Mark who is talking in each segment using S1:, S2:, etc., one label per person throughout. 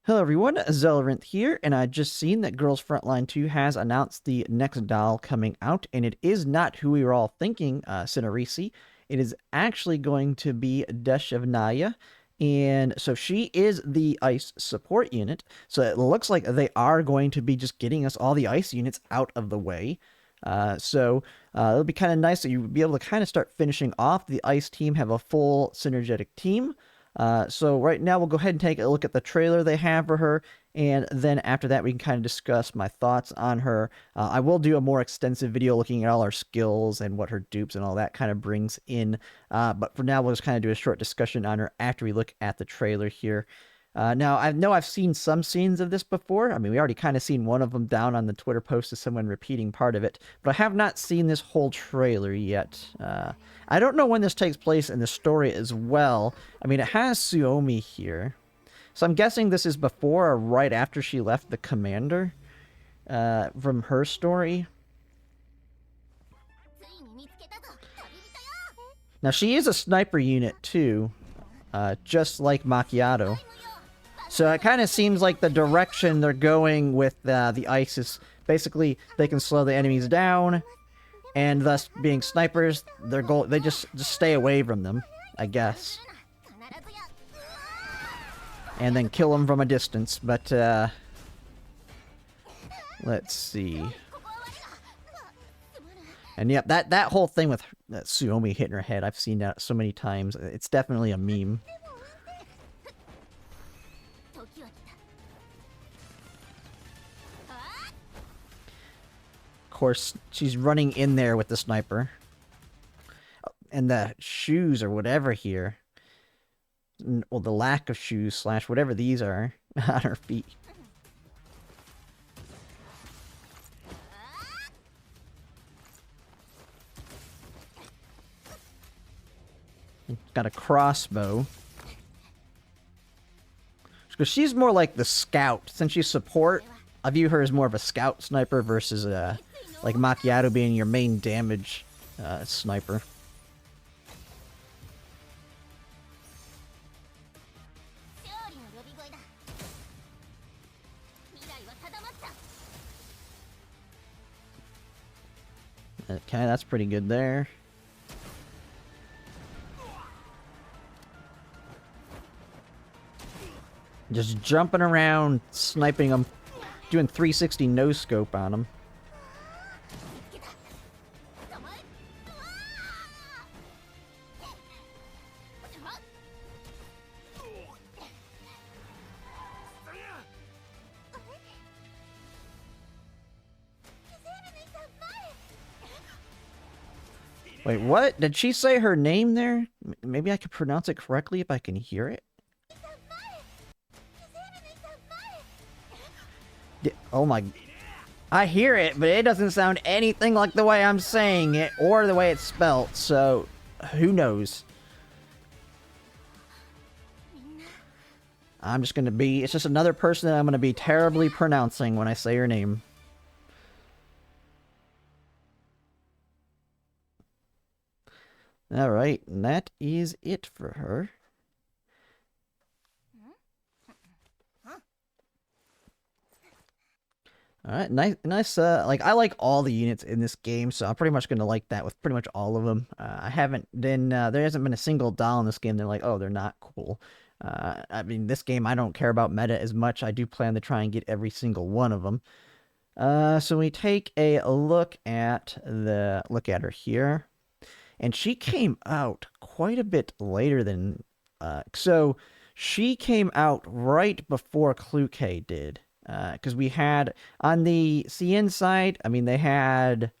S1: Hello everyone, Zelrinth here, and I just seen that Girls Frontline 2 has announced the next doll coming out, and it is not who we were all thinking, Centaureissi. It is actually going to be Dushevnaya, and so she is the ice support unit, so it looks like they are going to be just getting us all the ice units out of the way. It'll be kind of nice that you'll be able to kind of start finishing off the ice team, have a full synergetic team. So right now we'll go ahead and take a look at the trailer they have for her, and then after that we can kind of discuss my thoughts on her. I will do a more extensive video looking at all her skills and what her dupes and all that kind of brings in, but for now we'll just kind of do a short discussion on her after we look at the trailer here. Now, I know I've seen some scenes of this before. I mean, we already kind of seen one of them down on the Twitter post of someone repeating part of it, but I have not seen this whole trailer yet. I don't know when this takes place in the story as well. I mean, it has Suomi here. So I'm guessing this is before or right after she left the commander from her story. Now, she is a sniper unit too, just like Macchiato. So it kind of seems like the direction they're going with the ice is basically they can slow the enemies down, and thus being snipers, their goal they just stay away from them, I guess, and then kill them from a distance. But let's see. And yep, that whole thing with Suomi hitting her head, I've seen that so many times. It's definitely a meme. Of course, she's running in there with the sniper. And the shoes or whatever here. Well, the lack of shoes slash whatever these are on her feet. Got a crossbow. Because she's more like the scout. Since she's support, I view her as more of a scout sniper versus like Macchiato being your main damage sniper. Okay, that's pretty good there. Just jumping around, sniping them, doing 360 no-scope on them. Wait, what? Did she say her name there? Maybe I could pronounce it correctly if I can hear it. Oh my... I hear it, but it doesn't sound anything like the way I'm saying it, or the way it's spelt, so... who knows? I'm just gonna be... it's just another person that I'm gonna be terribly pronouncing when I say her name. Alright, and that is it for her. Alright, nice, like, I like all the units in this game, so I'm pretty much gonna like that with pretty much all of them. I haven't been, there hasn't been a single doll in this game they're like, oh, they're not cool. I mean, this game, I don't care about meta as much. I do plan to try and get every single one of them. So we take a look at her here. And she came out quite a bit later than, so she came out right before Kluke did. Because we had, on the CN side, I mean, they had,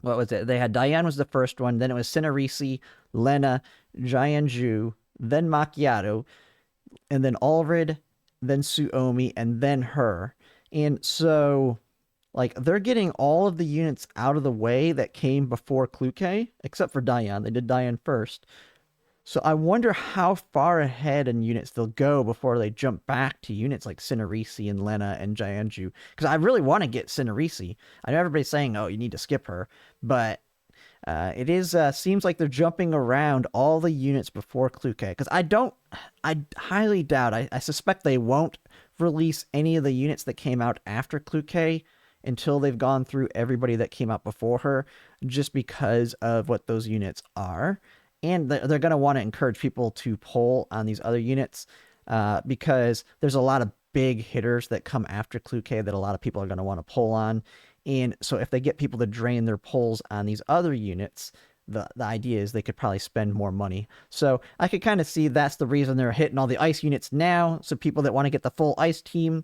S1: what was it? They had Diane was the first one, then it was Centaureissi, Lena, Jianju, then Macchiato, and then Ulrid, then Suomi, and then her. And so, like, they're getting all of the units out of the way that came before Kluke, except for Diane. They did Diane first. So I wonder how far ahead in units they'll go before they jump back to units like Centaureissi and Lena and Jianju. Because I really want to get Centaureissi. I know everybody's saying, oh, you need to skip her. But It is seems like they're jumping around all the units before Kluke, because I highly doubt, I suspect they won't release any of the units that came out after Kluke until they've gone through everybody that came out before her, just because of what those units are. And they're going to want to encourage people to pull on these other units, because there's a lot of big hitters that come after Kluke that a lot of people are going to want to pull on. And so if they get people to drain their pulls on these other units, the idea is they could probably spend more money. So I could kind of see that's the reason they're hitting all the ice units now. So people that want to get the full ice team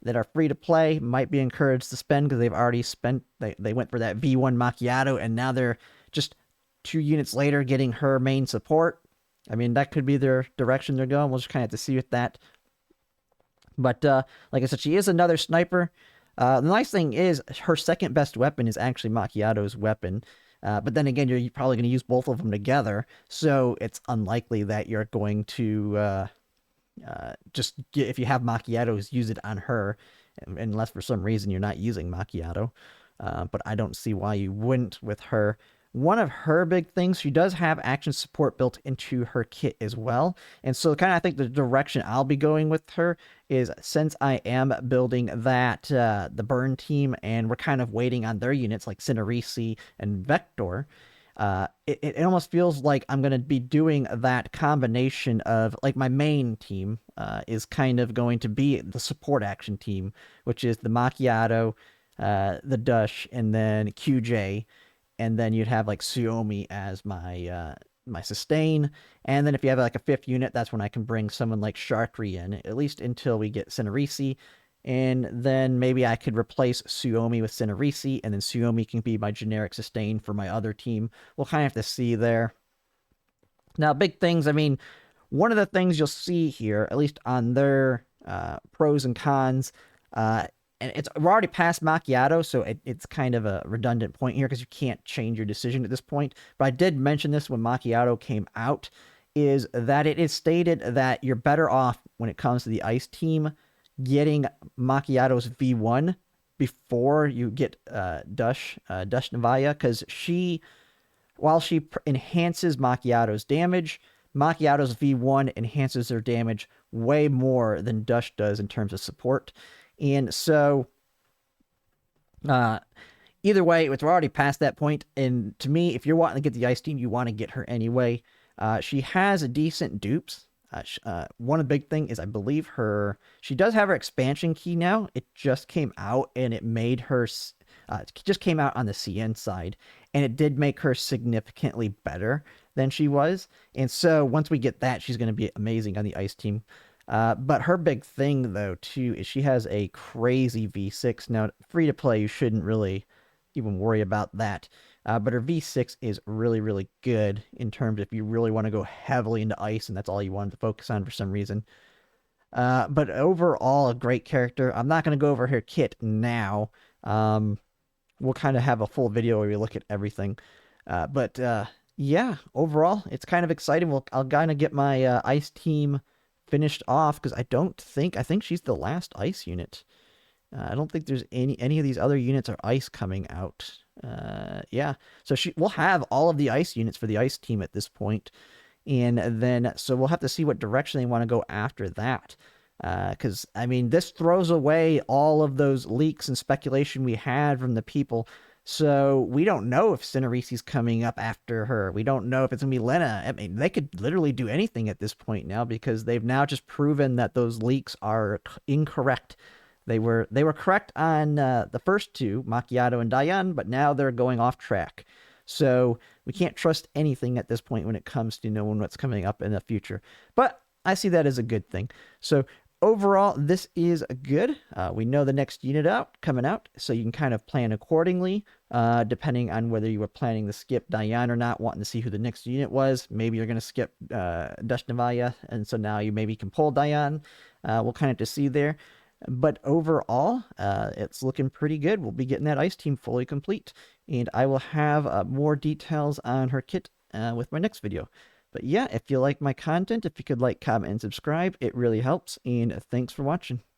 S1: that are free to play might be encouraged to spend, because they've already spent, they went for that V1 Macchiato, and now they're just 2 units later getting her main support. I mean, that could be their direction they're going. We'll just kind of have to see with that. But like I said, she is another sniper. The nice thing is her second best weapon is actually Macchiato's weapon. But then again, you're probably going to use both of them together, so it's unlikely that you're going to just get, if you have Macchiatos, use it on her, unless for some reason you're not using Macchiato. But I don't see why you wouldn't with her. One of her big things, she does have action support built into her kit as well. And so kind of I think the direction I'll be going with her is, since I am building that the burn team, and we're kind of waiting on their units like Centaureissi and Vector, it almost feels like I'm going to be doing that combination of, like, my main team is kind of going to be the support action team, which is the Macchiato, the Dush, and then QJ. And then you'd have like Suomi as my sustain. And then if you have like a fifth unit, that's when I can bring someone like Sharkri in, at least until we get Centaureissi. And then maybe I could replace Suomi with Centaureissi, and then Suomi can be my generic sustain for my other team. We'll kind of have to see there. Now, big things, I mean, one of the things you'll see here, at least on their pros and cons, and we're already past Macchiato, so it's kind of a redundant point here because you can't change your decision at this point. But I did mention this when Macchiato came out, is that it is stated that you're better off when it comes to the ice team getting Macchiato's V1 before you get Dushevnaya, because while she enhances Macchiato's damage, Macchiato's V1 enhances their damage way more than Dush does in terms of support. And so, either way, we're already past that point. And to me, if you're wanting to get the ice team, you want to get her anyway. She has a decent dupes. One of the big thing is, I believe she does have her expansion key now. It just came out, and it made her, it just came out on the CN side, and it did make her significantly better than she was. And so once we get that, she's going to be amazing on the ice team. But her big thing, though, too, is she has a crazy V6. Now, free to play, you shouldn't really even worry about that. But her V6 is really, really good in terms of if you really want to go heavily into ice and that's all you wanted to focus on for some reason. But overall, a great character. I'm not going to go over her kit now. We'll kind of have a full video where we look at everything. But yeah, overall, it's kind of exciting. I'll kind of get my ice team finished off, because I think she's the last ice unit. I don't think there's any of these other units are ice coming out. Yeah, so we'll have all of the ice units for the ice team at this point, and then so we'll have to see what direction they want to go after that. Because I mean, this throws away all of those leaks and speculation we had from the people. So we don't know if Centaureisi's coming up after her. We don't know if it's gonna be Lena. I mean, they could literally do anything at this point now, because they've now just proven that those leaks are incorrect. They were correct on the first two, Macchiato and Diane, but now they're going off track. So we can't trust anything at this point when it comes to knowing what's coming up in the future. But I see that as a good thing. So overall, this is good. We know the next unit coming out, so you can kind of plan accordingly, depending on whether you were planning to skip Diane or not, wanting to see who the next unit was. Maybe you're going to skip Dushevnaya, and so now you maybe can pull Diane. We'll kind of just see there. But overall, it's looking pretty good. We'll be getting that ice team fully complete, and I will have more details on her kit with my next video. But yeah, if you like my content, if you could like, comment, and subscribe, it really helps, and thanks for watching.